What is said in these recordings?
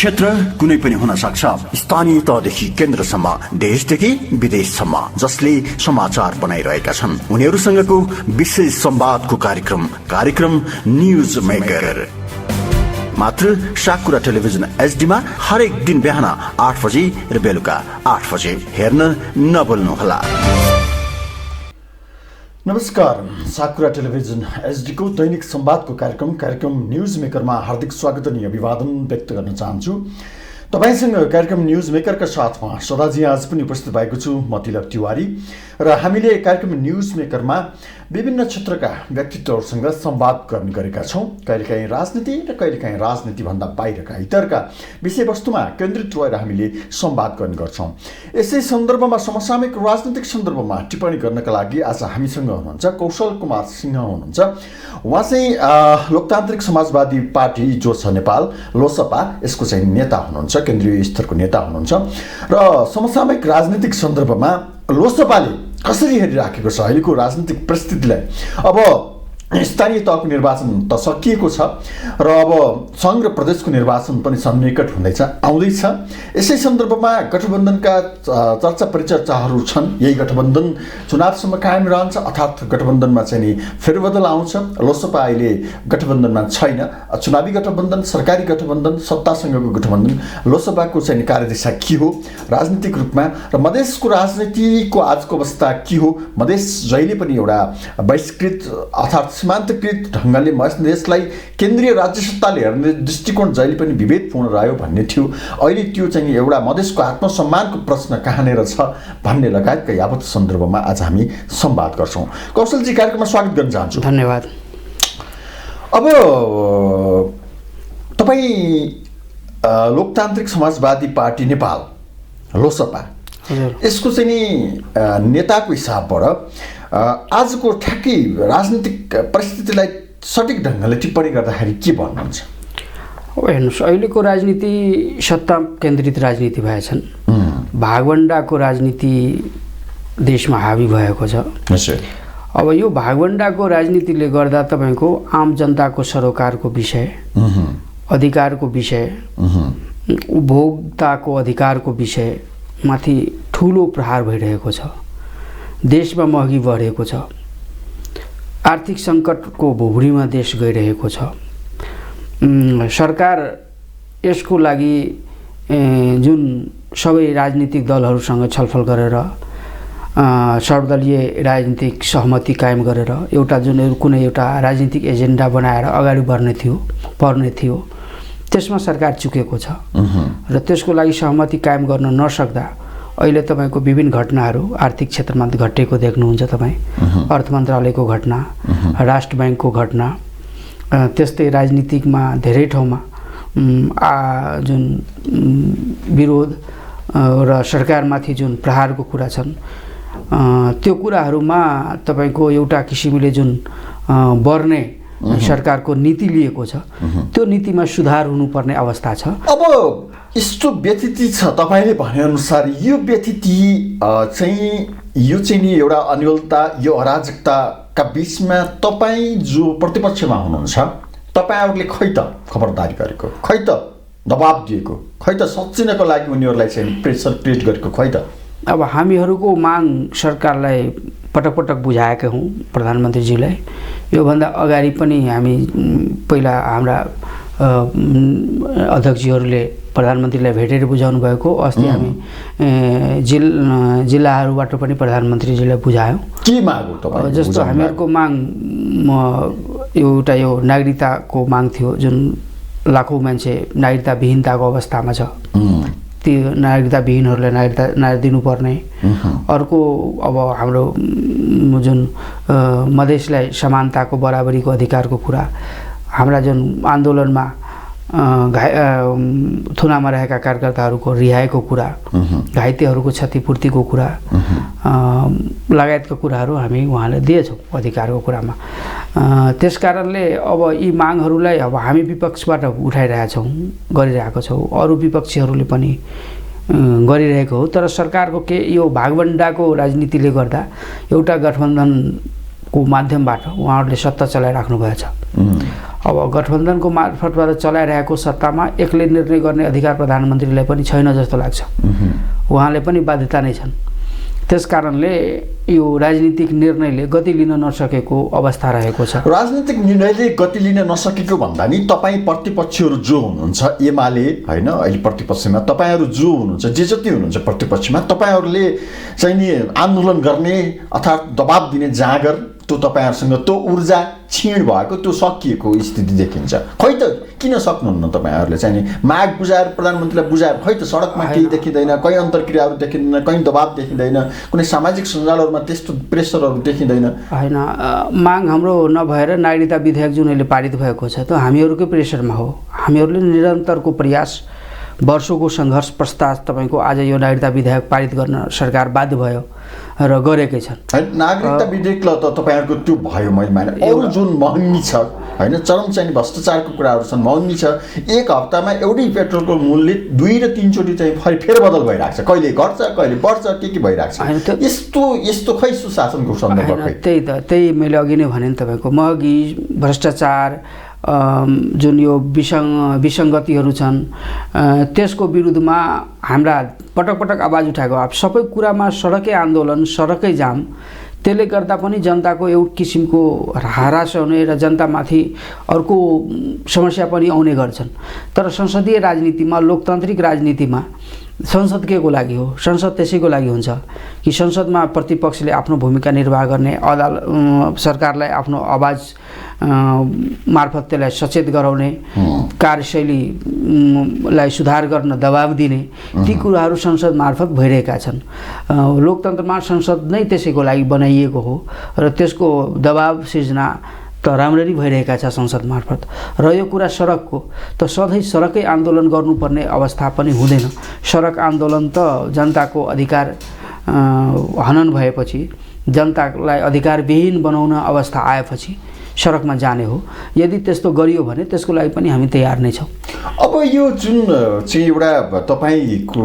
क्षेत्र कुनै पनि हुन सक्छ, स्थानीय तहदेखि केन्द्रसम्म, देशदेखि विदेशसम्म, जसले समाचार बनाइरहेका छन् उनीहरूसँगको विशेष संवादको कार्यक्रम न्यूज मेकर मात्र साकुरा टेलिभिजन एचडीमा हरेक दिन बिहान 8 बजे र बेलुका 8 बजे हेर्न नभुल्नुहोला। नमस्कार, साकुरा टेलिभिजन एचडी को दैनिक संवादको कार्यक्रम न्यूज मेकरमा हार्दिक स्वागत अनि अभिवादन व्यक्त गर्न चाहन्छु। तपाईसँग कार्यक्रम न्यूज मेकरका साथमा सदाजी आज पनि उपस्थित भएको छु म तिलक तिवारी र हामीले कार्यक्रम न्यूज मेकरमा विभिन्न क्षेत्रका व्यक्तित्वहरूसँग संवाद गर्ने गरेका छौं। कहिलेकाहीँ राजनीति र कहिलेकाहीँ राजनीतिभन्दा बाहिरका हितका विषयवस्तुमा केन्द्रित रहेर हामीले संवाद गर्ने गर्छौं। यसै सन्दर्भमा समसामयिक राजनीतिक सन्दर्भमा टिप्पणी गर्नका लागि आज हामीसँग हुनुहुन्छ कौशल कुमार सिंह हुनुहुन्छ। उहाँ चाहिँ लोकतान्त्रिक समाजवादी पार्टी जो छ नेपाल लोसपा, यसको चाहिँ नेता हुनुहुन्छ, केन्द्रीय स्तरको नेता हुनुहुन्छ र समसामयिक राजनीतिक सन्दर्भमा लोसपाले कसरी हेरिराखेको छ अहिलेको राजनीतिक परिस्थितिलाई। अब स्थानीय तहको निर्वाचन त सकिएको छ र अब संघ र प्रदेशको निर्वाचन पनि सन्निकट आउँदैछ। यसै सन्दर्भमा गठबन्धनका चर्चा परिचर्चाहरू छन्। यही गठबन्धन चुनावसम्म कायम रहन्छ अर्थात् गठबन्धनमा चाहिँ नि फेरबदल आउँछ। लोसपा अहिले गठबन्धनमा छैन। चुनावी गठबन्धन, सरकारी गठबन्धन, सत्तासँगको गठबन्धन, लोसपाको चाहिँ कार्यदिशा के हो राजनीतिक रूपमा र मधेसको राजनीतिको आजको अवस्था के हो। मधेस जहिले पनि एउटा बहिष्कृत अर्थात् सीमान्तकृत ढङ्गले मधेसलाई केन्द्रीय राज्य सत्ताले हेर्ने दृष्टिकोण जहिले पनि विभेदपूर्ण रह्यो भन्ने थियो। अहिले त्यो चाहिँ एउटा मधेसको आत्मसम्मानको प्रश्न कहाँनिर छ भन्ने लगायतका यावत सन्दर्भमा आज हामी संवाद गर्छौं। कौशलजी, कार्यक्रममा स्वागत गर्न चाहन्छु। धन्यवाद। अब तपाई लोकतान्त्रिक समाजवादी पार्टी नेपाल लोसपा, यसको चाहिँ नि नेताको हिसाबबाट आजको ठ्याक्कै राजनीतिक परिस्थितिलाई सठिक ढङ्गले टिप्पणी गर्दाखेरि के भन्नुहुन्छ? हेर्नुहोस्, अहिलेको राजनीति सत्ता केन्द्रित राजनीति भएछन्। भागवण्डाको राजनीति देशमा हावी भएको छ। अब यो भागवण्डाको राजनीतिले गर्दा तपाईको आम जनताको सरोकारको विषय, अधिकारको विषय, उपभोक्ताको अधिकारको विषयमाथि ठुलो प्रहार भइरहेको छ। देशमा महँगी बढेको छ। आर्थिक सङ्कटको भुबुरीमा देश गइरहेको छ। सरकार यसको लागि जुन सबै राजनीतिक दलहरूसँग छलफल गरेर सर्वदलीय राजनीतिक सहमति कायम गरेर एउटा जुन कुनै एउटा राजनीतिक एजेन्डा बनाएर अगाडि पर्ने थियो त्यसमा सरकार चुकेको छ र त्यसको लागि सहमति कायम गर्न नसक्दा अहिले तपाईको विभिन्न घटनाहरू आर्थिक क्षेत्रमा घटेको देख्नुहुन्छ। तपाईँ अर्थ मन्त्रालयको घटना, राष्ट्र ब्याङ्कको घटना, त्यस्तै राजनीतिकमा धेरै ठाउँमा जुन विरोध र सरकारमाथि जुन प्रहारको कुरा छन् त्यो कुराहरूमा तपाईको एउटा किसिमले जुन बढ्ने सरकारको नीति लिएको छ त्यो नीतिमा सुधार हुनुपर्ने अवस्था छ। अब यस्तो व्यतिथि छ तपाईले भनेअनुसार यो व्यतिथि चाहिँ नि एउटा अनिवार्यता, यो अराजकताका बीचमा तपाईँ जो प्रतिपक्षमा हुनुहुन्छ तपाईहरुले खै त खबरदारी गरेको, खै त दबाब दिएको, खै त सच्चिनको लागि उनीहरूलाई चाहिँ प्रेसर क्रिएट गरेको, खै त? अब हामीहरूको माग सरकारलाई पटक पटक बुझाएका हौं, प्रधानमन्त्रीजीलाई। योभन्दा अगाडि पनि हामी पहिला हाम्रा अध्यक्षजीहरूले प्रधानमन्त्रीलाई भेटेर बुझाउनु भएको। अस्ति हामी जिल्लाहरूबाट पनि प्रधानमन्त्रीजीलाई बुझायौं। के माग हो तपाईँ? जस्तो हामीहरूको माग एउटा यो नागरिकताको माग थियो, जुन लाखौं मान्छे नागरिकता विहीनताको अवस्थामा छ, त्यो नागरिकता विहीनहरूलाई नागरिकता दिनुपर्ने। अर्को अब हाम्रो जुन मधेसलाई समानताको बराबरीको अधिकारको कुरा, हाम्रा जुन आन्दोलनमा थुनामा रहेका कार्यकर्ताहरूको रिहाईको कुरा, घाइतेहरूको क्षतिपूर्तिको कुरा लगायतका कुराहरू हामी उहाँलाई दिएछौँ अधिकारको कुरामा। त्यसकारणले अब यी मागहरूलाई अब हामी विपक्षबाट उठाइरहेछौँ, गरिरहेको छौँ, अरू विपक्षीहरूले पनि गरिरहेको हो। तर सरकारको के यो भागवण्डाको राजनीतिले गर्दा एउटा गठबन्धन को माध्यमबाट उहाँहरूले सत्ता चलाइराख्नु भएछ। अब गठबन्धनको मार्फतबाट चलाइरहेको सत्तामा एक्लै निर्णय गर्ने अधिकार प्रधानमन्त्रीलाई पनि छैन जस्तो लाग्छ। उहाँले पनि बाध्यता नै छन्। त्यस कारणले यो राजनीतिक निर्णयले गति लिन नसकेको अवस्था रहेको छ। राजनीतिक निर्णयले गति लिन नसकेको भन्दा नि तपाईँ प्रतिपक्षीहरू जो हुनुहुन्छ, एमाले होइन अहिले प्रतिपक्षमा, तपाईँहरू जो हुनुहुन्छ, जे जति हुनुहुन्छ प्रतिपक्षमा, तपाईँहरूले चाहिँ नि आन्दोलन गर्ने अर्थात् दबाब दिने जाँगर त्यो तपाईँहरूसँग त्यो ऊर्जा क्षीण भएको, त्यो सकिएको स्थिति देखिन्छ। खै त किन सक्नुहुन्न तपाईँहरूले चाहिँ नि माग बुझाएर प्रधानमन्त्रीलाई बुझाएर खै त सडकमा केही देखिँदैन, कहीँ अन्तर्क्रियाहरू देखिँदैन, कहीँ दबाब देखिँदैन, कुनै सामाजिक सञ्जालहरूमा त्यस्तो प्रेसरहरू देखिँदैन। होइन, माग हाम्रो नभएर नागरिकता विधेयक जुन अहिले पारित भएको छ त्यो हामीहरूकै प्रेसरमा हो। हामीहरूले निरन्तरको प्रयास, वर्षौँको सङ्घर्ष पश्चात तपाईँको आज यो नागरिकता विधेयक पारित गर्न सरकार बाध्य भयो र गरेकै छन्। नागरिकता विधेयकलाई त तपाईँहरूको त्यो भयो, मैले माने अरू जुन महँगी छ होइन, चरम चाहिँ भ्रष्टाचारको कुराहरू छन्, महँगी छ। एक हप्तामा एउटै पेट्रोलको मूल्य 2 र 3 चोटि चाहिँ फेरबदल भइरहेको छ, कहिले घट्छ कहिले बढ्छ, के भइरहेको छ। यस्तो खै सुशासनको सन्दर्भ खै? त्यही मैले अघि नै भने नि तपाईँको महँगी, भ्रष्टाचार, जुन यो विसङ्गतिहरू छन् त्यसको विरुद्धमा हाम्रा पटक पटक आवाज उठाएको। अब सबै कुरामा सडकै आन्दोलन, सडकै जाम, त्यसले गर्दा पनि जनताको एउटा किसिमको हरास हुने र जनतामाथि अर्को समस्या पनि आउने गर्छन्। तर संसदीय राजनीतिमा, लोकतान्त्रिक राजनीतिमा संसद के को लागि हो? संसद त्यसैको लागि हुन्छ कि संसदमा प्रतिपक्षले आफ्नो भूमिका निर्वाह गर्ने, सरकारलाई आफ्नो आवाज मार्फत त्यसलाई सचेत गराउने, कार्यशैलीलाई सुधार गर्न दबाब दिने, ती कुराहरू संसद मार्फत भइरहेका छन्। लोकतन्त्रमा संसद नै त्यसैको लागि बनाइएको हो र त्यसको दबाब सिर्जना त राम्ररी भइरहेका छ संसद मार्फत। र यो कुरा सडकको, त सधैँ सडकै आन्दोलन गर्नुपर्ने अवस्था पनि हुँदैन। सडक आन्दोलन त जनताको अधिकार हनन भएपछि, जनतालाई अधिकारविहीन बनाउन अवस्था आएपछि सडकमा जाने हो। यदि त्यस्तो गरियो भने त्यसको लागि पनि हामी तयार नै छौँ। अब यो जुन चाहिँ एउटा तपाईँको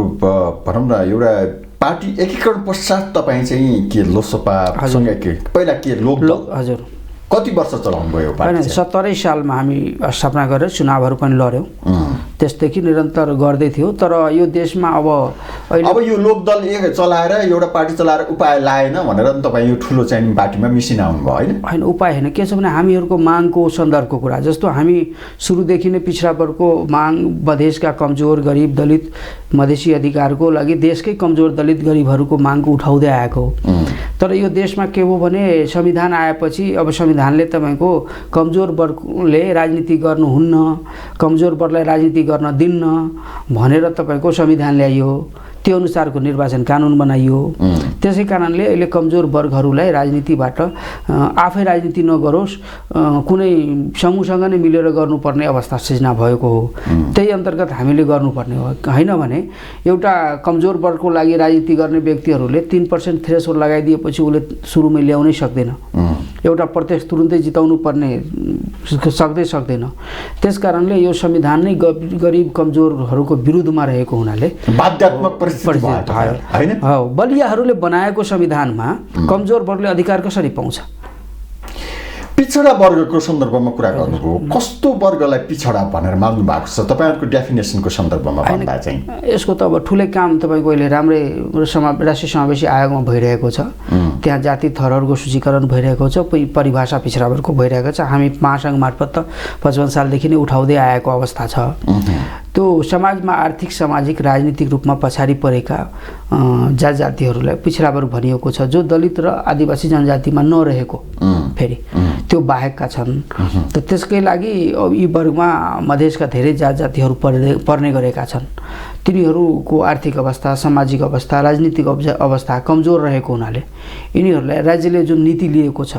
भनौँ न एउटा पार्टी एकीकरण पश्चात तपाईँ चाहिँ के लोकसभासँग के पहिला के लोकदल हजुर कति वर्ष चलाउनु भयो पार्टी? 70 सालमा हामी स्थापना गरेर चुनावहरू पनि लड्यौँ। त्यसदेखि निरन्तर गर्दै थियो। तर यो देशमा अब यो लोकदल चलाएर एउटा पार्टी चलाएर उपाय लाएन भनेर तपाईँ यो ठुलो चाहिँ पार्टीमा मिसिन आउनुभयो होइन? होइन, उपाय होइन। के छ भने हामीहरूको मागको सन्दर्भको कुरा, जस्तो हामी सुरुदेखि नै पिछडा वर्गको माग, मधेसका कमजोर गरिब दलित मधेसी अधिकारको लागि देशकै कमजोर दलित गरिबहरूको मागको उठाउँदै आएको हो। तर यो देशमा के हो भने संविधान आएपछि अब संविधानले तपाईँको कमजोर वर्गले राजनीति गर्नुहुन्न, कमजोर वर्गलाई राजनीति गर्न दिन्न भनेर तपाईँको संविधान ल्याइयो, त्यो अनुसारको निर्वाचन कानुन बनाइयो। त्यसै कारणले अहिले कमजोर वर्गहरूलाई राजनीतिबाट आफै राजनीति नगरोस्, कुनै समूहसँग नै मिलेर गर्नुपर्ने अवस्था सृजना भएको हो। त्यही अन्तर्गत हामीले गर्नुपर्ने हो। होइन भने एउटा कमजोर वर्गको लागि राजनीति गर्ने व्यक्तिहरूले 3% थ्रेसहोल्ड लगाइदिएपछि उसले सुरुमै ल्याउनै सक्दैन, एउटा प्रत्यक्ष तुरुन्तै जिताउनु पर्ने सक्दैन। त्यस कारणले यो संविधान नै गरिब कमजोरहरूको विरुद्धमा रहेको हुनाले बाध्यात्मक बलियाहरूले बनाएको संविधानमा कमजोर वर्गले अधिकार कसरी पाउँछ? पिछडा वर्गको सन्दर्भमा कुरा गर्नुभयो। कस्तो वर्गलाई पिछडा भनेर मान्नु भएको छ तपाईँहरूको डेफिनेसनको सन्दर्भमा भन्दा चाहिँ? यसको त अब ठुलै काम तपाईँको अहिले राम्रै राष्ट्रिय समावेशी आयोगमा भइरहेको छ। त्यहाँ जाति थरहरूको सूचीकरण भइरहेको छ, परिभाषा पिछडा वर्गको भइरहेको छ। हामी महासङ्घ मार्फत त 55 सालदेखि नै उठाउँदै आएको अवस्था छ। त्यो समाजमा आर्थिक, सामाजिक, राजनीतिक रूपमा पछाडि परेका जातिहरूलाई पिछडा वर्ग भनिएको छ, जो दलित र आदिवासी जनजातिमा नरहेको फेरि त्यो बाहेकका छन्। त त्यसकै लागि यी वर्गमा मधेसका धेरै जातिहरू पर्ने गरेका छन्। तिनीहरूको आर्थिक अवस्था, सामाजिक अवस्था, राजनीतिक अवस्था कमजोर रहेको हुनाले यिनीहरूलाई राज्यले जुन नीति लिएको छ,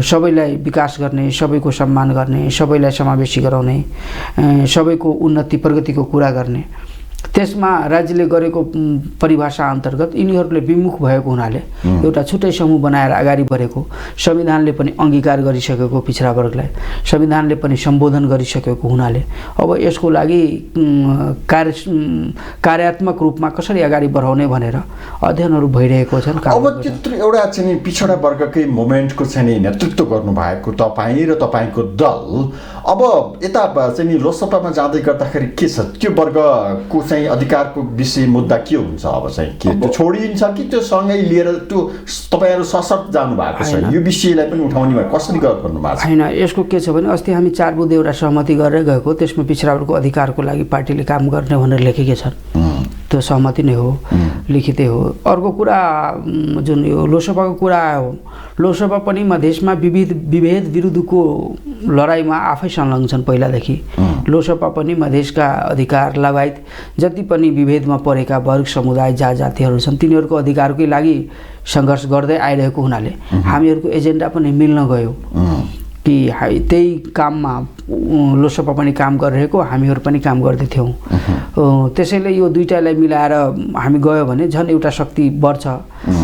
सबैलाई विकास गर्ने, सबैको सम्मान गर्ने, सबैलाई समावेशी गराउने, सबैको उन्नति प्रगतिको कुरा गर्ने, त्यसमा राज्यले गरेको परिभाषा अन्तर्गत यिनीहरूले विमुख भएको हुनाले एउटा छुट्टै समूह बनाएर अगाडि बढेको, संविधानले पनि अंगीकार गरिसकेको पिछडा वर्गलाई संविधानले पनि सम्बोधन गरिसकेको हुनाले अब यसको लागि कार्यात्मक रूपमा कसरी अगाडि बढाउने भनेर अध्ययनहरू भइरहेको छन्। अब त्यत्रो एउटा चाहिँ पिछडा वर्गकै मुभमेन्टको चाहिँ नेतृत्व गर्नुभएको तपाईँ र तपाईँको दल अब यता चाहिँ लोकसभामा जाँदै गर्दाखेरि के छ, त्यो वर्गको चाहिँ अधिकारको विषय मुद्दा के हुन्छ? अब चाहिँ के त्यो छोडिन्छ कि त्यो सँगै लिएर त्यो तपाईँहरू सशक्त जानु भएको छ, यो विषयलाई पनि उठाउने भयो, कसरी गर्नु भएको छ? होइन, यसको के छ भने अस्ति हामी 4 बुँदे एउटा सहमति गरेर गएको, त्यसमा पिछडावर्गको अधिकारको लागि पार्टीले काम गर्ने भनेर लेखेकै छन्। त्यो सहमति नै हो, लिखितै हो। अर्को कुरा जुन यो लोकसभाको कुरा हो, लोकसभा पनि मधेसमा विभेद विरुद्धको लडाइँमा आफै संलग्न छन् पहिलादेखि। लोकसभा पनि मधेसका अधिकार लगायत जति पनि विभेदमा परेका वर्ग समुदाय जातिहरू छन् तिनीहरूको अधिकारकै लागि सङ्घर्ष गर्दै आइरहेको हुनाले हामीहरूको एजेन्डा पनि मिल्न गयो कि त्यही काममा लोकसभा पनि काम गरिरहेको, हामीहरू पनि काम गर्दैथ्यौँ। त्यसैले यो दुईटालाई मिलाएर हामी गयो भने झन् एउटा शक्ति बढ्छ,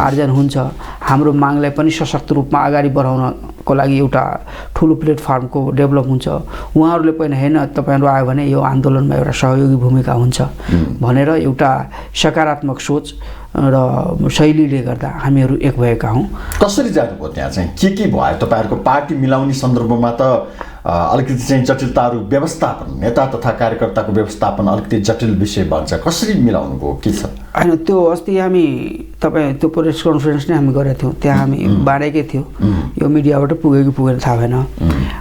आर्जन हुन्छ, हाम्रो मागलाई पनि सशक्त रूपमा अगाडि बढाउनको लागि एउटा ठुलो प्लेटफर्मको डेभलप हुन्छ। उहाँहरूले पनि होइन तपाईँहरू आयो भने यो आन्दोलनमा एउटा सहयोगी भूमिका हुन्छ भनेर एउटा सकारात्मक सोच र शैलीले गर्दा हामीहरू एक भएका हौँ। कसरी जानुभयो त्यहाँ चाहिँ के भयो? तपाईँहरूको पार्टी मिलाउने सन्दर्भमा त अलिकति चाहिँ जटिलताहरू, व्यवस्थापन, नेता तथा कार्यकर्ताको व्यवस्थापन अलिकति जटिल विषय बन्छ, कसरी मिलाउनु भयो, के छ? होइन, त्यो अस्ति हामी तपाईँ त्यो प्रेस कन्फरेन्स नै हामी गरेका थियौँ, त्यहाँ हामी बाँडेकै थियो, यो मिडियाबाट पुग्यो कि पुगेन थाहा भएन।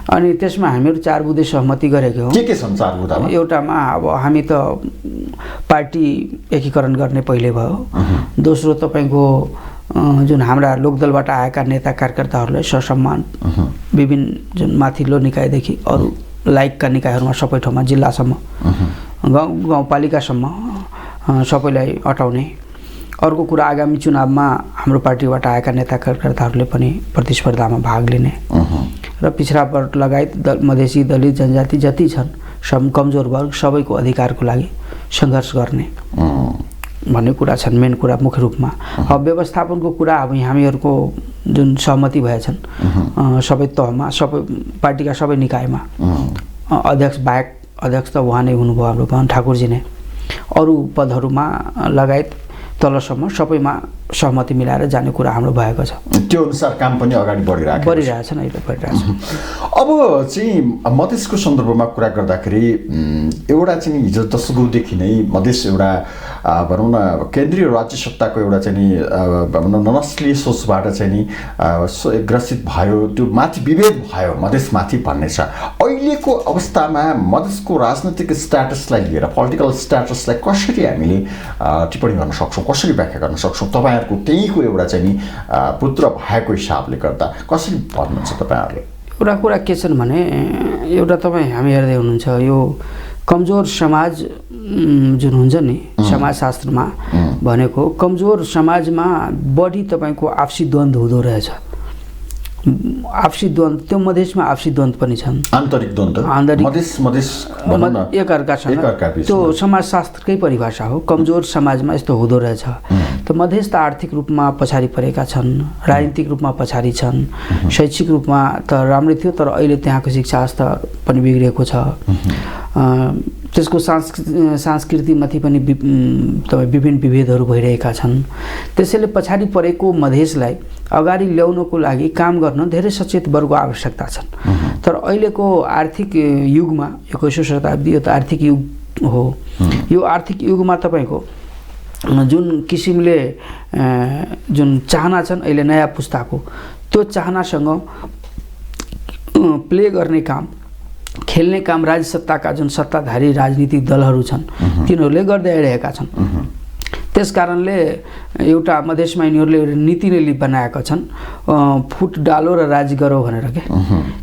अनि त्यसमा हामीहरू 4 बुँदे सहमति गरेको हौँ। के छन् 4 बुँदामा? एउटामा अब हामी त पार्टी एकीकरण गर्ने पहिले भयो। दोस्रो तपाईँको जुन हाम्रा लोकदलबाट आएका नेता कार्यकर्ताहरूलाई ससम्मान विभिन्न जुन माथिल्लो निकायदेखि अरू लायकका निकायहरूमा सबै ठाउँमा जिल्लासम्म गाउँपालिकासम्म सबैलाई अटाउने। अर्को कुरा आगामी चुनावमा हाम्रो पार्टीबाट आएका नेता कार्यकर्ताहरूले पनि प्रतिस्पर्धामा भाग लिने र पिछडा वर्ग लगायत मधेसी दलित जनजाति जति छन् सब कमजोर वर्ग सबैको अधिकारको लागि सङ्घर्ष गर्ने भन्ने कुरा छन्। मेन कुरा मुख्य रूपमा अब व्यवस्थापनको कुरा अब हामीहरूको जुन सहमति भएछन् सबै तहमा सबै पार्टीका सबै निकायमा अध्यक्ष बाहेक, अध्यक्ष त उहाँ नै हुनुभयो हाम्रो पवन ठाकुरजी नै, अरू पदहरूमा लगायत तलसम्म सबैमा सहमति मिलाएर जाने कुरा हाम्रो भएको छ। त्यो अनुसार काम पनि अगाडि बढिरहेछ नि, अहिले बढिरहेछ। अब चाहिँ मधेसको सन्दर्भमा कुरा गर्दाखेरि एउटा चाहिँ हिजो 10 गौदेखि नै मधेस एउटा भनौँ न केन्द्रीय राज्य सत्ताको एउटा चाहिँ नि भनौँ न नस्लीय सोचबाट चाहिँ नि ग्रसित भयो, त्यो माथि विभेद भयो मधेसमाथि भन्ने छ। अहिलेको अवस्थामा मधेसको राजनैतिक स्ट्याटसलाई लिएर, पोलिटिकल स्ट्याटसलाई कसरी हामीले टिप्पणी गर्न सक्छौँ, कसरी व्याख्या गर्न सक्छौँ? तपाईँहरूको त्यहीँको एउटा चाहिँ नि पुत्र भएको हिसाबले गर्दा कसरी भन्नुहुन्छ तपाईँहरूले? एउटा कुरा के छन् भने एउटा तपाईँ हामी हेर्दै हुनुहुन्छ यो कमजोर समाज जुन हुन्छ नि समाजशास्त्रमा भनेको कमजोर समाजमा बढी तपाईँको आपसी द्वन्द्व हुँदो रहेछ। आपसी द्वन्द्व त्यो मधेसमा आपसी द्वन्द्व पनि छन्, आन्तरिक द्वन्द्व, मधेस एकअर्कासँग, त्यो समाजशास्त्रकै परिभाषा हो। कमजोर समाजमा यस्तो हुँदो रहेछ। त मधेस त आर्थिक रूपमा पछाडि परेका छन्, राजनीतिक रूपमा पछाडि छन्, शैक्षिक रूपमा त राम्रै थियो तर अहिले त्यहाँको शिक्षा स्तर पनि बिग्रेको छ। त्यसको संस्कृतिमाथि पनि विभिन्न विभेदहरू भइरहेका छन्। त्यसैले पछाडि परेको मधेसलाई अगाडि ल्याउनको लागि काम गर्न धेरै सचेत वर्गको आवश्यकता छन्। तर अहिलेको आर्थिक युगमा 21औं शताब्दी यो त आर्थिक युग हो। यो आर्थिक युगमा तपाईँको जुन किसिमले जुन चाहना छन् अहिले नयाँ पुस्ताको, त्यो चाहनासँग प्ले गर्ने काम, खेल्ने काम राज्य सत्ताका जुन सत्ताधारी राजनीतिक दलहरू छन् तिनीहरूले गर्दै आइरहेका छन्। त्यस कारणले एउटा मधेसमा यिनीहरूले नीति नै बनाएका छन्, फुट डालो र राज गरौ भनेर के।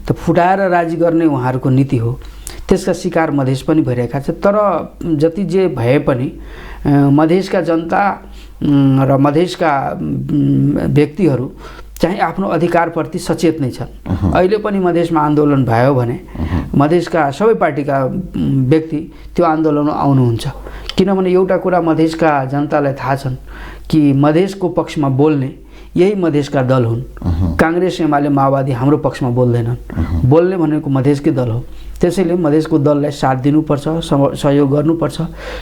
त फुटाएर राज गर्ने उहाँहरूको नीति हो। त्यसका शिकार मधेस पनि भइरहेका छ। तर जति जे भए पनि मधेसका जनता र मधेसका व्यक्तिहरू चाहिँ आफ्नो अधिकारप्रति सचेत नै छन्। अहिले पनि मधेसमा आन्दोलन भयो भने मधेसका सबै पार्टीका व्यक्ति त्यो आन्दोलनमा आउनुहुन्छ। किनभने एउटा कुरा मधेसका जनतालाई थाहा छन् कि मधेसको पक्षमा बोल्ने यही मधेसका दल हुन्। काङ्ग्रेस एमाले माओवादी हाम्रो पक्षमा बोल्दैनन्। बोल्ने भनेको मधेसकै दल हो। त्यसैले मधेसको दललाई साथ दिनुपर्छ, सहयोग गर्नुपर्छ,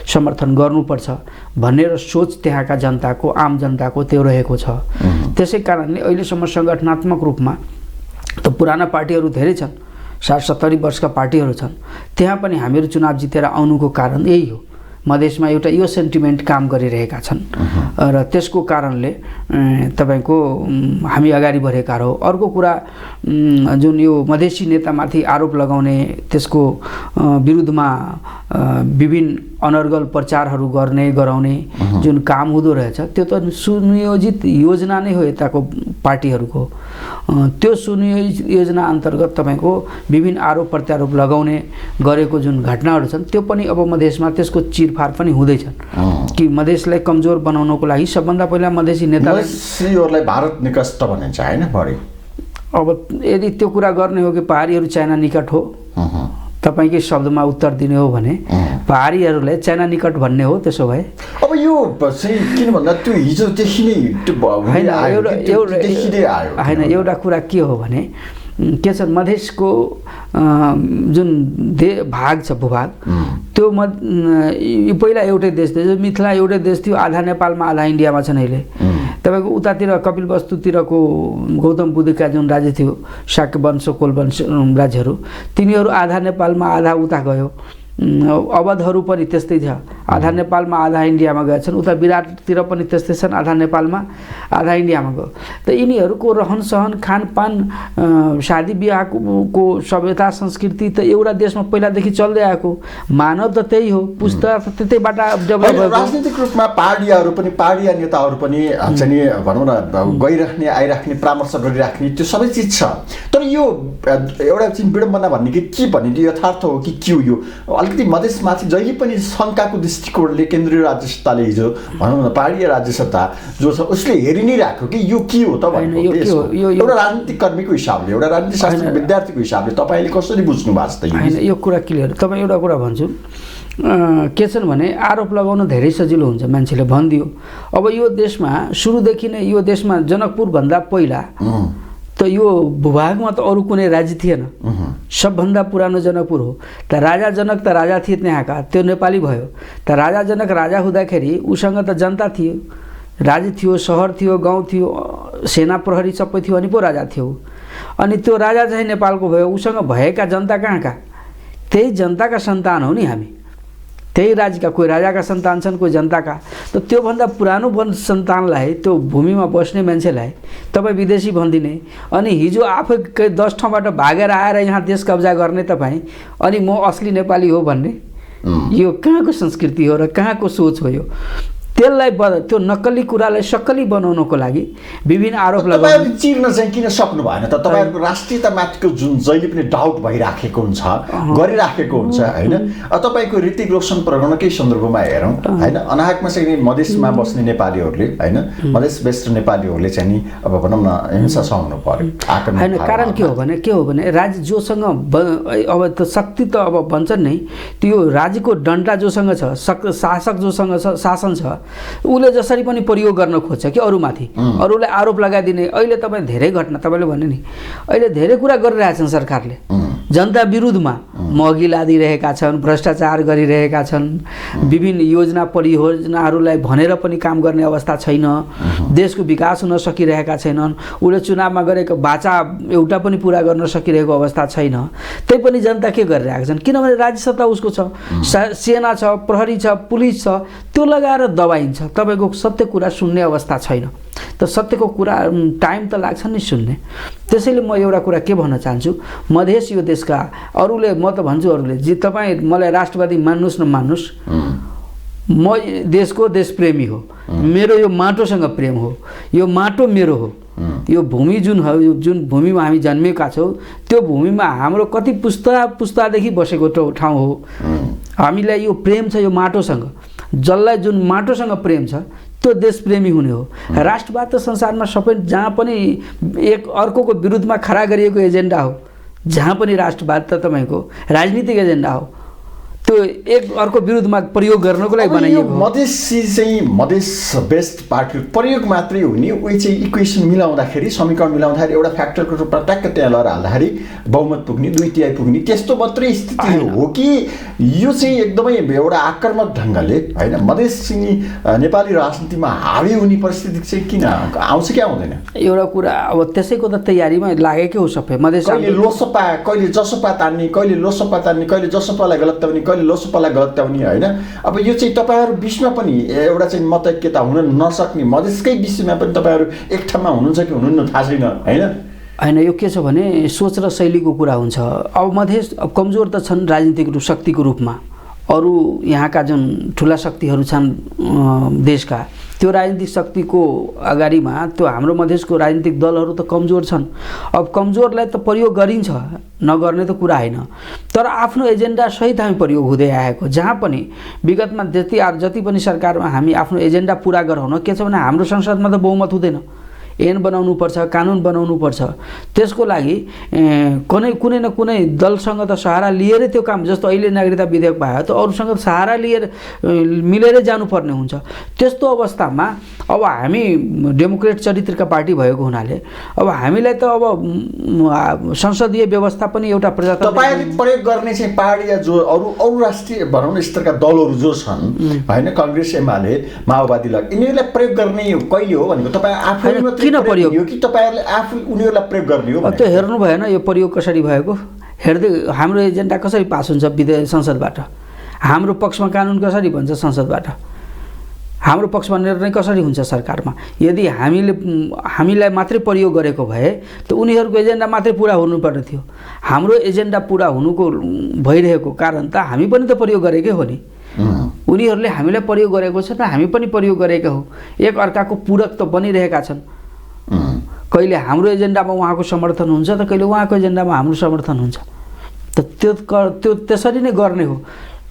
समर्थन गर्नुपर्छ भन्ने र सोच त्यहाँका जनताको, आम जनताको त्यो रहेको छ। त्यसै कारणले अहिलेसम्म सङ्गठनात्मक रूपमा त पुराना पार्टीहरू धेरै छन्, 60-70 वर्षका पार्टीहरू छन्। त्यहाँ पनि हामीहरू चुनाव जितेर आउनुको कारण यही हो। मधेसमा एउटा यो सेन्टिमेन्ट काम गरिरहेका छन् र त्यसको कारणले तपाईको हामी अगाडि बढेका हो। अर्को कुरा जुन यो मधेसी नेतामाथि आरोप लगाउने, त्यसको विरुद्धमा विभिन्न अनर्गल प्रचारहरू गराउने जुन काम हुँदो रहेछ त्यो त सुनियोजित योजना नै हो यताको पार्टीहरूको। त्यो सुनियोजित योजना अन्तर्गत तपाईको विभिन्न आरोप प्रत्यारोप लगाउने गरेको जुन घटनाहरू छन् त्यो पनि अब मधेसमा त्यसको चिरफार पनि हुँदैछन् कि मधेसलाई कमजोर बनाउनको लागि सबभन्दा पहिला मधेसी नेतालाई भारत निकट भनिन्छ हैन बढी। अब यदि त्यो कुरा गर्ने हो कि पहाडीहरू चाइना निकट हो, तपाईकै शब्दमा उत्तर दिने हो भने पहाडीहरूलाई चाइना निकट भन्ने हो। त्यसो भए अब यो चाहिँ किन भन्दा त्यो हिजोदेखि नै होइन एउटा कुरा के हो भने के छ मधेसको जुन भाग छ भूभाग त्यो पहिला एउटै देश थियो, मिथिला एउटै देश थियो, आधा नेपालमा आधा इन्डियामा छन् अहिले। तपाईको उतातिर कपिलवस्तुतिरको गौतम बुद्धका जुन राज्य थियो, शाक्य वंश कोल वंश राज्यहरू, तिनीहरू आधा नेपालमा आधा उता गयो। अवधहरू पनि त्यस्तै छ, आधा नेपालमा आधा इन्डियामा गएछन्। उता विराटतिर पनि त्यस्तै छन्, आधा नेपालमा आधा इन्डियामा गयो। त यिनीहरूको रहन सहन खानपान शादी बिहाको सभ्यता संस्कृति त एउटा देशमा पहिलादेखि चल्दै आएको, मानव त त्यही हो, पुस्ता त त्यतैबाट डेभलप भएको। राजनीतिक रूपमा पार्टीहरू पनि, पार्टी नेताहरू पनि चाहिँ भनौँ न गइराख्ने आइराख्ने परामर्श गरिराख्ने त्यो सबै चिज छ। तर यो एउटा चाहिँ विडम्बना भन्ने कि के भन्ने यथार्थ हो कि के हो? यो अलिकति मधेसमाथि जहिले पनि शङ्काको दृष्टिकोणले केन्द्रीय राज्य सत्ताले हिजो भनौँ न पहाडीय राज्य सत्ता जो छ उसले हेरि नै राख्यो कि यो के हो त भन्ने। एउटा राजनीतिक कर्मीको हिसाबले, एउटा राजनीति शास्त्र विद्यार्थीको हिसाबले तपाईँले कसरी बुझ्नु भएको छ त? होइन, यो कुरा क्लियर। तपाईँ एउटा कुरा भन्छु के छन् भने आरोप लगाउन धेरै सजिलो हुन्छ, मान्छेले भनिदियो। अब यो देशमा सुरुदेखि नै यो देशमा जनकपुरभन्दा पहिला त यो भूभागमा त अरू कुनै राज्य थिएन, सबभन्दा पुरानो जनकपुर हो। त राजा जनक त राजा थिए त्यहाँका, त्यो नेपाली भयो। त राजा जनक राजा हुँदाखेरि उसँग त जनता थियो, राज्य थियो, सहर थियो, गाउँ थियो, सेना प्रहरी सबै थियो, अनि पो राजा थियो। अनि त्यो राजा चाहिँ नेपालको भयो, उसँग भएका जनता कहाँका? त्यही जनताका सन्तान हो नि हामी, त्यही राज्यका, कोही राजाका सन्तान छन्, कोही जनताका। त त्योभन्दा पुरानो सन्तानलाई, त्यो भूमिमा बस्ने मान्छेलाई तपाईँ विदेशी भनिदिने, अनि हिजो आफै 10 ठाउँबाट भागेर आएर यहाँ देश कब्जा गर्ने तपाईँ, अनि म असली नेपाली हो भन्ने, यो कहाँको संस्कृति हो र कहाँको सोच हो? यो त्यसलाई त्यो नक्कली कुरालाई सक्कली बनाउनको लागि विभिन्न आरोप लगाउनु चिर्न चाहिँ किन सक्नु भएन त? तपाईँहरूको राष्ट्रियतामाथिको जुन जहिले पनि डाउट भइराखेको हुन्छ, गरिराखेको हुन्छ होइन। तपाईँको ऋतिक रोशन प्रकरणकै सन्दर्भमा हेरौँ होइन, अनाहकमा चाहिँ मधेसमा बस्ने नेपालीहरूले होइन, मधेस बेस्ट नेपालीहरूले चाहिँ नि अब भनौँ न हिंसा सहनु पर्यो, आक्रमण होइन। कारण के हो भने राज्य जोसँग अब त शक्ति त अब भन्छन् नै, त्यो राज्यको डन्डा जोसँग छ, शासक जोसँग छ, शासन छ, उसले जसरी पनि प्रयोग गर्न खोज्छ कि अरूमाथि, अरूलाई आरोप लगाइदिने। अहिले तपाईँ धेरै घटना, तपाईँले भने नि अहिले धेरै कुरा गरिरहेछन् सरकारले जनता विरुद्धमा, महँगी लादिरहेका छन्, भ्रष्टाचार गरिरहेका छन्, विभिन्न योजना परियोजनाहरूलाई भनेर पनि काम गर्ने अवस्था छैन, देशको विकास हुन सकिरहेका छैनन्, उसले चुनावमा गरेको बाचा एउटा पनि पुरा गर्न सकिरहेको अवस्था छैन। त्यही पनि जनता के गरिरहेका छन्? किनभने राज्य सत्ता उसको छ, सेना छ, प्रहरी छ, पुलिस छ, त्यो लगाएर दबाइन्छ। तपाईँको सत्य कुरा सुन्ने अवस्था छैन। त सत्यको कुरा टाइम त लाग्छ नि सुन्ने। त्यसैले म एउटा कुरा के भन्न चाहन्छु, मधेस यो देशका अरूले, म त भन्छु अरूले जे तपाईँ मलाई राष्ट्रवादी मान्नुहोस् न मान्नुहोस्, म देशको देशप्रेमी हो, मेरो यो माटोसँग प्रेम हो, यो माटो मेरो हो, यो भूमि जुन हो, जुन भूमिमा हामी जन्मेका छौँ त्यो भूमिमा हाम्रो कति पुस्तादेखि बसेको ठाउँ हो। हामीलाई यो प्रेम छ यो माटोसँग, जसलाई जुन माटोसँग प्रेम छ त्यो देशप्रेमी हुने हो। राष्ट्रवाद त संसारमा सबै जहाँ पनि एक अर्कोको विरुद्धमा खडा गरिएको एजेन्डा हो, जहाँ पनि राष्ट्रवाद त तपाईँको राजनीतिक एजेन्डा हो। त्यो एक अर्को विरुद्धमा प्रयोग गर्नको लागि अब यो बनाइएको हो। मधेसी चाहिँ मधेस बेस्ट पार्टी प्रयोग मात्रै हो नि, उही चाहिँ इक्वेसन मिलाउँदाखेरि समीकरण मिलाउँदाखेरि एउटा फ्याक्टरको रूपमा ट्याक्क त्यहाँ लगाएर हाल्दाखेरि बहुमत पुग्ने 2/3 पुग्ने त्यस्तो मात्रै स्थिति हो कि यो चाहिँ एकदमै एउटा आक्रामक ढङ्गले होइन मधेस चाहिँ नेपाली राजनीतिमा हावी हुने परिस्थिति चाहिँ किन आउँछ कि आउँदैन? एउटा कुरा अब त्यसैको त तयारीमा लागेकै हो सबै मधेस। कहिले लोसपा कहिले जसपा तान्ने, कहिले लोसपा तान्ने, कहिले जसपालाई गलत्याउने, कहिले लोसपालाई गलत्याउने होइन। अब यो चाहिँ तपाईँहरू बिचमा पनि एउटा चाहिँ मतैक्यता हुन नसक्ने, मधेसकै विषयमा पनि तपाईँहरू एक ठाउँमा हुनुहुन्छ कि हुनुहुन्न थाहा छैन होइन। होइन यो के छ भने सोच र शैलीको कुरा हुन्छ। अब मधेस अब कमजोर त छन् राजनीतिक शक्तिको रूपमा, अरू यहाँका जुन ठुला शक्तिहरू छन् देशका, त्यो राजनीतिक शक्तिको अगाडिमा त्यो हाम्रो मधेसको राजनीतिक दलहरू त कमजोर छन्। अब कमजोरलाई त प्रयोग गरिन्छ, नगर्ने त कुरा होइन, तर आफ्नो एजेन्डा सहित हामी प्रयोग हुँदै आएको। जहाँ पनि विगतमा जति पनि सरकारमा हामी आफ्नो एजेन्डा पुरा गराउन के छ भने हाम्रो संसदमा त बहुमत हुँदैन, ऐन बनाउनुपर्छ, कानुन बनाउनुपर्छ। त्यसको लागि कुनै न कुनै दलसँग त सहारा लिएरै त्यो काम, जस्तो अहिले नागरिकता विधेयक पायो त अरूसँग सहारा लिएर मिलेरै जानुपर्ने हुन्छ। त्यस्तो अवस्थामा अब हामी डेमोक्रेट चरित्रका पार्टी भएको हुनाले अब हामीलाई त अब संसदीय व्यवस्था पनि एउटा प्रजातन्त्र तपाईँले प्रयोग गर्ने चाहिँ पार्टी या जो अरू राष्ट्रिय भनौँ न स्तरका दलहरू जो छन् होइन, कङ्ग्रेस एमाले माओवादी लग यिनीहरूलाई प्रयोग गर्ने कहिले हो भनेको तपाईँ आफै किन प्रयोग हो कि तपाईँहरूले आफू उनीहरूलाई प्रयोग गर्ने हो? त्यो हेर्नु भएन यो प्रयोग कसरी भएको? हेर्दै हाम्रो एजेन्डा कसरी पास हुन्छ संसदबाट, हाम्रो पक्षमा कानुन कसरी बन्छ संसदबाट, हाम्रो पक्षमा निर्णय कसरी हुन्छ सरकारमा। यदि हामीलाई मात्रै प्रयोग गरेको भए त उनीहरूको एजेन्डा मात्रै पुरा हुनुपर्ने थियो। हाम्रो एजेन्डा पुरा हुनुको भइरहेको कारण त हामी पनि त प्रयोग गरेकै हो नि। उनीहरूले हामीलाई प्रयोग गरेको छ र हामी पनि प्रयोग गरेका हो, एक अर्काको पूरक त बनिरहेका छन्। कहिले हाम्रो एजेन्डामा उहाँको समर्थन हुन्छ त कहिले उहाँको एजेन्डामा हाम्रो समर्थन हुन्छ। त त्यो त्यसरी नै गर्ने हो।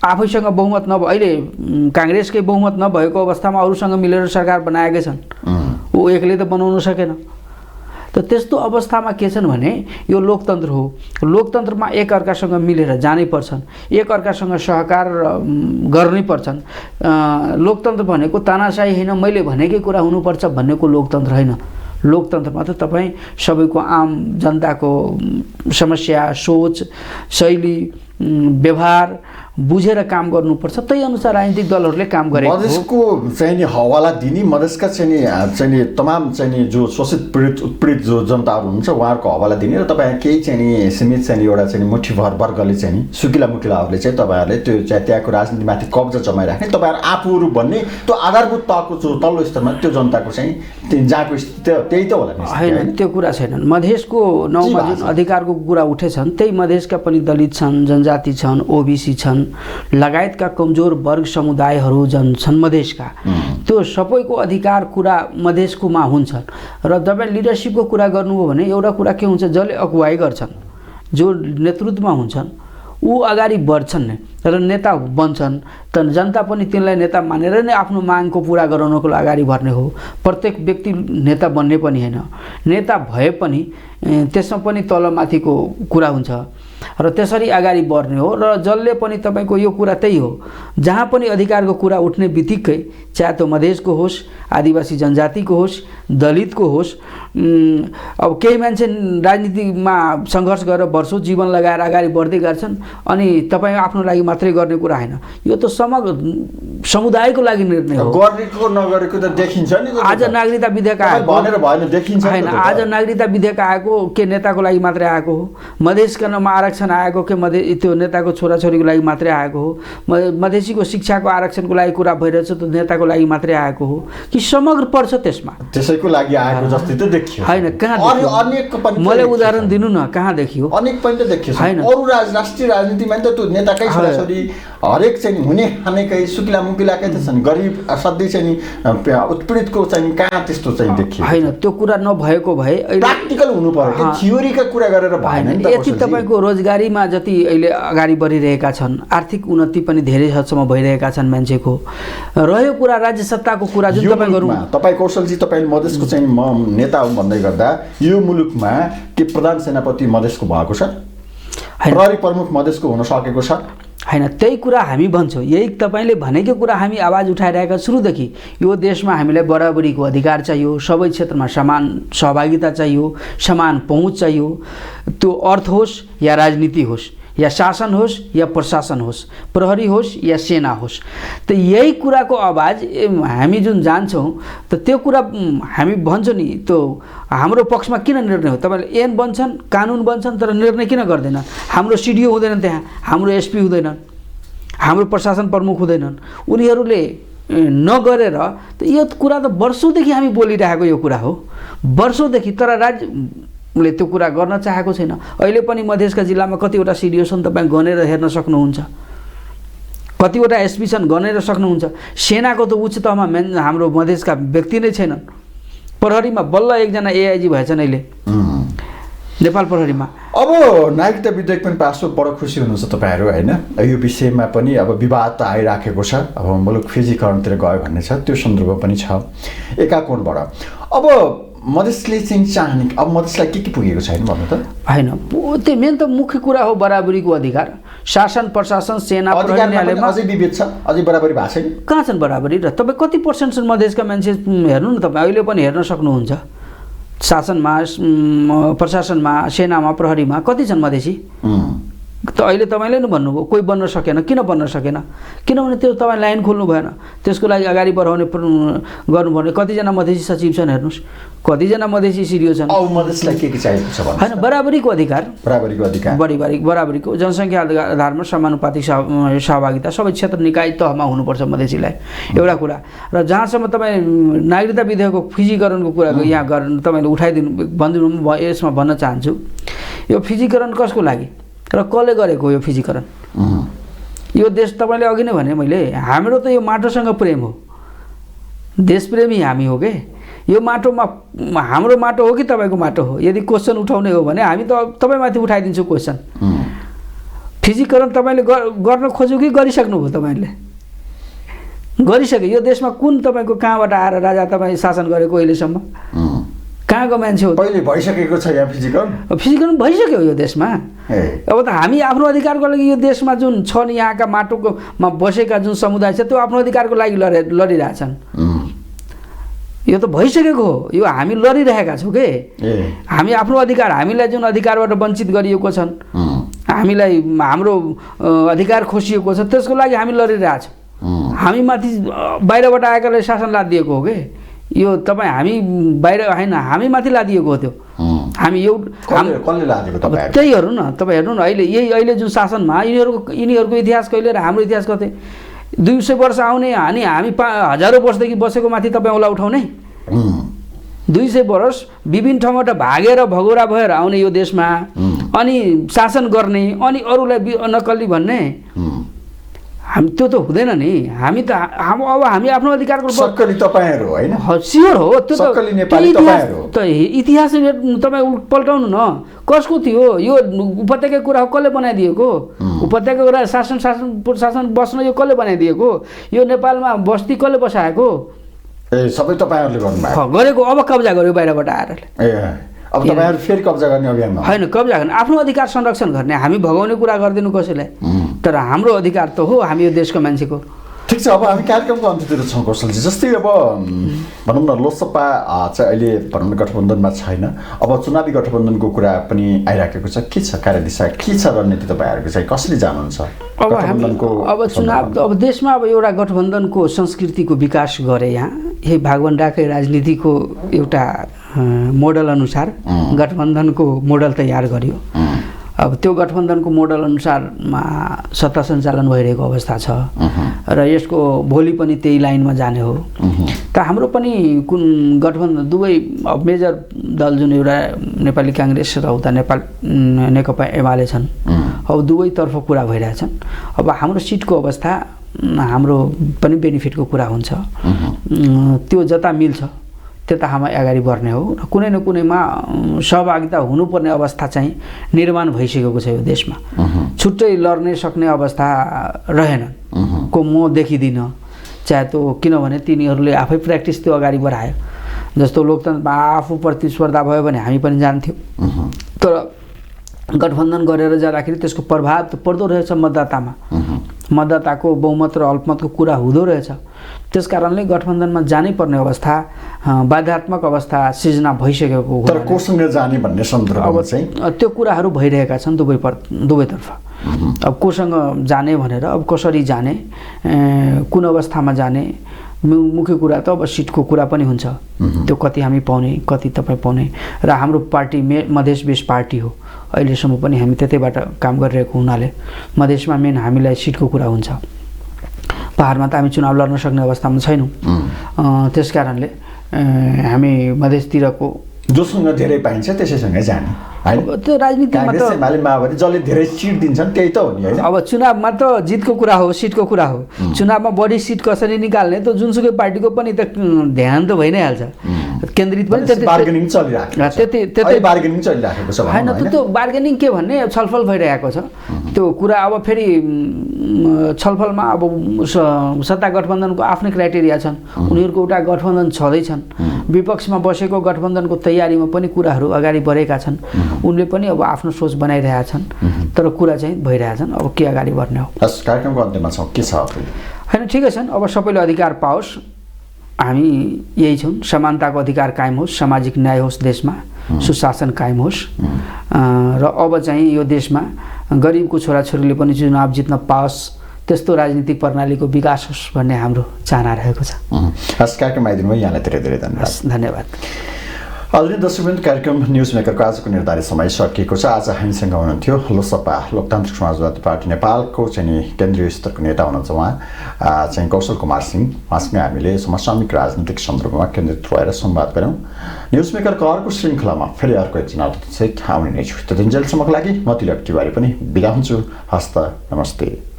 आफैसँग बहुमत नभए, अहिले काङ्ग्रेसकै बहुमत नभएको अवस्थामा अरूसँग मिलेर सरकार बनाएकै छन्, ऊ एक्लै त बनाउन सकेन। त त्यस्तो अवस्थामा के छन् भने यो लोकतन्त्र हो, लोकतन्त्रमा एक अर्कासँग मिलेर जानै पर्छन्, एक अर्कासँग सहकार गर्नै पर्छन्। लोकतन्त्र भनेको तानाशाही होइन, मैले भनेकै कुरा हुनुपर्छ भन्नेको लोकतन्त्र होइन। लोकतन्त्रमा त तपाईँ सबैको आम जनताको समस्या, सोच, शैली, व्यवहार बुझेर काम गर्नुपर्छ। त्यही अनुसार राजनीतिक दलहरूले काम गरेको हो। मधेसको चाहिँ नि हवाला दिने, मधेसका चाहिँ तमाम चाहिँ जो शोषित उत्पीडित जो जनताहरू हुनुहुन्छ उहाँहरूको हवाला दिने र तपाईँ केही चाहिँ नि सीमित चाहिँ एउटा चाहिँ मुठीभर वर्गले चाहिँ नि सुकिला मुकिलाहरूले चाहिँ तपाईँहरूले त्यो चाहिँ त्यहाँको राजनीतिमाथि कब्जा जमाइराख्ने, तपाईँहरू आफूहरू भन्ने त्यो आधारभूत तहको जो तल्लो स्तरमा त्यो जनताको चाहिँ जहाँको स्थिति त्यही त होला नि? होइन, त्यो कुरा छैन। मधेसको 9मा जुन अधिकारको कुरा उठेछन् त्यही मधेसका पनि दलित छन्, जनजाति छन्, ओबिसी छन्, लगायतका कमजोर वर्ग समुदायहरू छन् मधेसका, त्यो सबैको अधिकार कुरा मधेसकोमा हुन्छन्। र तपाईँ लिडरसिपको कुरा गर्नुभयो भने एउटा कुरा के हुन्छ, जसले अगुवाई गर्छन्, जो नेतृत्वमा हुन्छन् ऊ अगाडि बढ्छन् नै र नेता बन्छन्, त जनता पनि तिनलाई नेता मानेर नै आफ्नो मागको पुरा गराउनको लागि अगाडि बढ्ने हो। प्रत्येक व्यक्ति नेता बन्ने पनि होइन, नेता भए पनि त्यसमा पनि तलमाथिको कुरा हुन्छ र त्यसरी अगाडि बढ्ने हो। र जसले पनि तपाईँको यो कुरा त्यही हो, जहाँ पनि अधिकारको कुरा उठ्ने बित्तिकै चाहे त्यो मधेसको होस्, आदिवासी जनजातिको होस्, दलितको होस्, अब केही मान्छे राजनीतिमा सङ्घर्ष गरेर वर्षौँ जीवन लगाएर अगाडि बढ्दै गर्छन् अनि तपाईँ आफ्नो लागि मात्रै गर्ने कुरा होइन, यो त समग्र समुदायको लागि निर्णय हो। गरेको नगरेको त देखिन्छ नि। आज नागरिकता विधेयक आएको भनेर भएन, देखिन्छ होइन। आज नागरिकता विधेयक आएको के नेताको लागि मात्रै आएको हो? मधेसकामा आरक्षण आएको के त्यो नेताको छोराछोरीको लागि मात्रै आएको हो? मधेसीको शिक्षाको आरक्षणको लागि कुरा भइरहेछ त नेताको लागि मात्रै आएको हो कि समग्र पर्छ त्यसमा? त्यसैको लागि आएको जस्तै त देखियो होइन। कहाँ देखियो? मलाई उदाहरण दिनु न, कहाँ देखियो? अनेक पनि त देखियो होइन। अरू राष्ट्रिय राजनीतिमा त त्यो नेताकै छोराछोरी हरेक चाहिँ हुने खानेकै सुकिला मुकिलाकै त छन्, गरिब असाध्यै चाहिँ उत्पीडितको चाहिँ कहाँ त्यस्तो चाहिँ देखियो? होइन, त्यो कुरा नभएको भए प्र्याक्टिकल हुनु पर्यो, थ्योरीका कुरा गरेर भएन नि त। यति तपाईँको रोजगारीमा जति अहिले अगाडि बढिरहेका छन्, आर्थिक उन्नति पनि धेरै हदसम्म भइरहेका छन् मान्छेको। रह्यो कुरा राज्य सत्ताको कुरा जुन तपाईँ गरौँ, तपाईँ कौशलजी तपाईँले मधेसको चाहिँ म नेता हुँ भन्दै गर्दा यो मुलुकमा के प्रधान सेनापति मधेसको भएको छ? प्रहरी प्रमुख मधेसको हुन सकेको छ? हैन त्यही कुरा हामी भन्छौँ यही तपाईले भनेको कुरा हामी आवाज उठाइरहेका सुरुदेखि यो देशमा हामीलाई बराबरीको अधिकार चाहियो सबै क्षेत्रमा समान सहभागिता चाहियो समान पहुँच चाहियो त्यो अर्थ होस् या राजनीति होस् या शासन होस् या प्रशासन होस् प्रहरी होस् या सेना होस् त यही कुराको आवाज हामी जुन जान्छौँ त त्यो कुरा हामी भन्छौँ नि त्यो हाम्रो पक्षमा किन निर्णय हो तपाईले ऐन बन्छन् कानुन बन्छन् तर निर्णय किन गर्दैन हाम्रो सिडिओ हुँदैन त्यहाँ हाम्रो एसपी हुँदैनन् हाम्रो प्रशासन प्रमुख हुँदैनन् उनीहरूले नगरेर त यो कुरा त वर्षौँदेखि हामी बोलिरहेको यो कुरा हो वर्षौँदेखि तर राज्यले त्यो कुरा गर्न चाहेको छैन अहिले पनि मधेसका जिल्लामा कतिवटा सिडिओ छन् तपाईँ गनेर हेर्न सक्नुहुन्छ कतिवटा एसपी छन् गनेर सक्नुहुन्छ सेनाको त उच्च तहमा हाम्रो मधेसका व्यक्ति नै छैनन् प्रहरीमा बल्ल एकजना एआइजी भएछन् अहिले नेपाल प्रहरीमा अब नागरिकता विधेयक पनि पास भयो बडो खुसी हुनुहुन्छ तपाईँहरू होइन यो विषयमा पनि अब विवाद त आइराखेको छ अब मुलुक फिजीकरणतिर गयो भन्ने छ त्यो सन्दर्भ पनि छ एका कोणबाट अब मधेसले चाहिँ चाहने अब मधेसलाई के पुगेको छैन भन्नु त होइन त्यो मेन त मुख्य कुरा हो बराबरीको अधिकार शासन प्रशासन सेना अधिकारमा अझै विभेद छ अझै बराबरी भएको छैन कहाँ छन् बराबरी र तपाईँ कति पर्सेन्ट छन् मधेसका मान्छे हेर्नु न तपाईँ अहिले पनि हेर्न सक्नुहुन्छ शासनमा प्रशासनमा सेनामा प्रहरीमा कति छन् मधेसी त अहिले तपाईँले नै भन्नुभयो कोही बन्न सकेन किन बन्न सकेन किनभने त्यो तपाईँ लाइन खोल्नु भएन त्यसको लागि अगाडि बढाउने गर्नुपर्ने कतिजना मधेसी सचिव छन् हेर्नुहोस् कतिजना मधेसी सिडिओ छन् अब मधेसलाई के चाहिएको छ होइन बराबरीको अधिकार बराबरीको जनसङ्ख्या आधारमा समानुपातिक सहभागिता सबै क्षेत्र निकाय तहमा हुनुपर्छ मधेसीलाई एउटा कुरा र जहाँसम्म तपाईँ नागरिकता विधेयकको फिजीकरणको कुरा यहाँ गर्न तपाईँले उठाइदिनु भनिदिनु म यसमा भन्न चाहन्छु यो फिजीकरण कसको लागि र कसले गरेको यो फिजीकरण यो देश तपाईँले अघि नै भने मैले हाम्रो त यो माटोसँग प्रेम हो देशप्रेमी हामी हो के यो माटोमा हाम्रो माटो हो कि तपाईँको माटो हो यदि क्वेसन उठाउने हो भने हामी त तपाईँमाथि उठाइदिन्छौँ क्वेसन फिजीकरण तपाईँले गर्न खोज्यो कि गरिसक्नुभयो तपाईँले गरिसक्यो यो देशमा कुन तपाईँको कहाँबाट आएर राजा तपाईँ शासन गरेको अहिलेसम्म कहाँको मान्छे हो पहिले भइसकेको छ यहाँ फिजिकरण भइसक्यो यो देशमा अब त हामी आफ्नो अधिकारको लागि यो देशमा जुन छन् यहाँका माटोमा बसेका जुन समुदाय छ त्यो आफ्नो अधिकारको लागि लडिरहेछन् यो त भइसकेको हो यो हामी लडिरहेका छौँ के हामी आफ्नो अधिकार हामीलाई जुन अधिकारबाट वञ्चित गरिएको छन् हामीलाई हाम्रो अधिकार खोसिएको छ त्यसको लागि हामी लडिरहेछौँ हामी माथि बाहिरबाट आएकाले शासन लादिएको हो के यो तपाईँ हामी बाहिर होइन हामी माथि लादिएको हो त्यो हामी त्यही हेर्नु न तपाईँ हेर्नु न अहिले जुन शासनमा यिनीहरूको इतिहास कहिले र हाम्रो इतिहास कतै 200 वर्ष आउने हामी हजारौँ वर्षदेखि बसेको माथि तपाईँ औला उठाउने 200 वर्ष विभिन्न ठाउँबाट भागेर भगौरा भएर आउने यो देशमा अनि शासन गर्ने अनि अरूलाई नक्कली भन्ने हामी त्यो त हुँदैन नि हामी त अब हामी आफ्नो अधिकारको सक्कली तपाईहरु हैन सियोर हो त्यो सक्कली नेपाली तपाईहरु त इतिहास तपाईँ पल्टाउनु न कसको थियो यो उपत्यका कुरा कसले बनाइदिएको उपत्यका कुरा शासन बस्न यो कसले बनाइदिएको यो नेपालमा बस्ती कसले बसाएको सबै तपाईहरुले गर्नुभएको गरेको अब कब्जा गर्यो बाहिरबाट आएर अब तपाईहरु फेरि कब्जा गर्ने अभियानमा हैन कब्जा गर्ने आफ्नो अधिकार संरक्षण गर्ने हामी भगाउने कुरा गर्दिनु कसैलाई तर हाम्रो अधिकार त हो हामी यो देशको मान्छेको ठीक छ अब हामी कार्यक्रमको अन्त्यतिर छौं कौशलजी जस्तै अब भनौं न लोकसभा चाहिँ अहिले भनौं न गठबन्धनमा छैन अब चुनावी गठबन्धनको कुरा पनि आइराखेको छ के छ कार्यदिशा के छ रणनीति तपाईहरुको चाहिँ कसले जानुहुन्छ गठबन्धनको अब चुनाव अब देशमा अब एउटा गठबन्धनको संस्कृतिको विकास गरे यहाँ यही भागवण्डाकै राजनीतिको एउटा मोडल अनुसार गठबन्धनको मोडल तयार गरियो अब त्यो गठबन्धनको मोडल अनुसारमा सत्ता सञ्चालन भइरहेको अवस्था छ र यसको भोलि पनि त्यही लाइनमा जाने हो त हाम्रो पनि कुन गठबन्धन दुवै अब मेजर दल जुन एउटा नेपाली कांग्रेस र उता नेपाल नेकपा एमाले छन् अब दुवैतर्फ कुरा भइरहेछन् अब हाम्रो सिटको अवस्था हाम्रो पनि बेनिफिटको कुरा हुन्छ त्यो जता मिल्छ त्यता हामी अगाडि बढ्ने हो र कुनै न कुनैमा सहभागिता हुनुपर्ने अवस्था चाहिँ निर्माण भइसकेको छ यो देशमा छुट्टै लड्ने सक्ने अवस्था रहेन को म देखिदिन चाहे त्यो किनभने तिनीहरूले आफै प्र्याक्टिस त्यो अगाडि बढायो जस्तो लोकतन्त्रमा आफू प्रतिस्पर्धा भयो भने हामी पनि जान्थ्यौँ तर गठबन्धन गरेर जाँदाखेरि त्यसको प्रभाव त पर्दो रहेछ मतदातामा। मतदाताको बहुमत र अल्पमतको कुरा हुँदो रहेछ। त्यस कारणले गठबन्धनमा जानै पर्ने अवस्था, बाध्यात्मक अवस्था सिर्जना भइसकेको हो। तर कोसँग जाने भन्ने सन्दर्भमा चाहिँ त्यो कुराहरू भइरहेका छन् दुवैतर्फ। अब कोसँग जाने भनेर, अब कसरी जाने, कुन अवस्थामा जाने, मुख्य कुरा त अब सिटको कुरा पनि हुन्छ। त्यो कति हामी पाउने, कति तपाईँ पाउने। र हाम्रो पार्टी मधेस बेस पार्टी हो, अहिलेसम्म पनि हामी त्यतैबाट काम गरिरहेको हुनाले मधेसमा मेन हामीलाई सिटको कुरा हुन्छ। पहाडमा त हामी चुनाव लड्न सक्ने अवस्थामा छैनौँ। त्यस कारणले हामी मधेसतिरको जोसँग धेरै पाइन्छ त्यसैसँग जाने हैन। त्यो राजनीतिमा त एमाले माओवादी जसले धेरै सिट दिन्छन् त्यही त हो नि हैन। अब चुनावमा त जितको कुरा हो, सिटको कुरा हो। चुनावमा बढी सिट कसरी निकाल्ने त जुनसुकै पार्टीको पनि त ध्यान त भइ नै हाल्छ। केन्द्रित पनि त्यति बार्गेनिङ चलिरहेको छ। त्यति बार्गेनिङ चलिरहेको छ हैन। त्यो बार्गेनिङ के भन्ने छलफल भइरहेको छ। त्यो कुरा अब फेरि छलफलमा अब सत्ता गठबन्धनको आफ्नै क्राइटेरिया छन्। उनीहरूको एउटा गठबन्धन छँदैछन्। विपक्षमा बसेको गठबन्धनको तयारीमा पनि कुराहरू अगाडि बढेका छन्। उनले पनि अब आफ्नो सोच बनाइरहेका छन्। तर कुरा चाहिँ भइरहेछन्। अब के अगाडि बढ्ने हो। कार्यक्रमको अन्त्यमा छौँ के छ हैन। ठिकै छन्। अब सबैले अधिकार पाओस्, हामी यही छौँ। समानताको अधिकार कायम होस्, सामाजिक न्याय होस्, देशमा सुशासन कायम होस्, र अब चाहिँ यो देशमा गरिबको छोराछोरीले पनि चुनाव जित्न पाओस्, त्यस्तो राजनीतिक प्रणालीको विकास होस् भन्ने हाम्रो चाहना रहेको छ। कार्यक्रम आइदिनुभयो, यहाँलाई धेरै धेरै धन्यवाद। धन्यवाद। आदरणीय दर्शकवृन्द, कार्यक्रम न्युज मेकरको आजको निर्धारित समय सकिएको छ। आज हामीसँग हुनुहुन्थ्यो लोकसभा लोकतान्त्रिक समाजवादी पार्टी नेपालको चाहिँ केन्द्रीय स्तरको नेता हुनुहुन्छ उहाँ चाहिँ कौशल कुमार सिंह। उहाँसँग हामीले समसामयिक राजनीतिक सन्दर्भमा केन्द्रित भएर संवाद गऱ्यौँ। न्युज मेकरको अर्को श्रृङ्खलामा फेरि अर्को एकजना अतिथिसहित आउने नै छु। त्यतिन्जेलसम्मको लागि म तिलक तिवारी पनि बिदा हुन्छु। हस्त नमस्ते।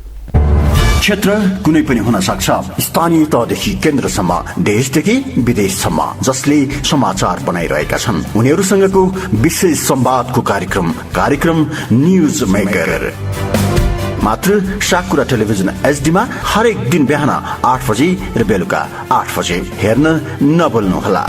क्षेत्र कुनै पनि हुन सक्छ, स्थानीय तहदेखि केन्द्रसम्म, देशदेखि विदेशसम्म, जसले समाचार बनाइरहेका छन् उनीहरूसँगको विशेष संवादको कार्यक्रम न्युज मेकर मात्र साकुरा टेलिभिजन एचडीमा हरेक दिन बिहान 8 बजे र बेलुका 8 बजे हेर्न नभुल्नुहोला।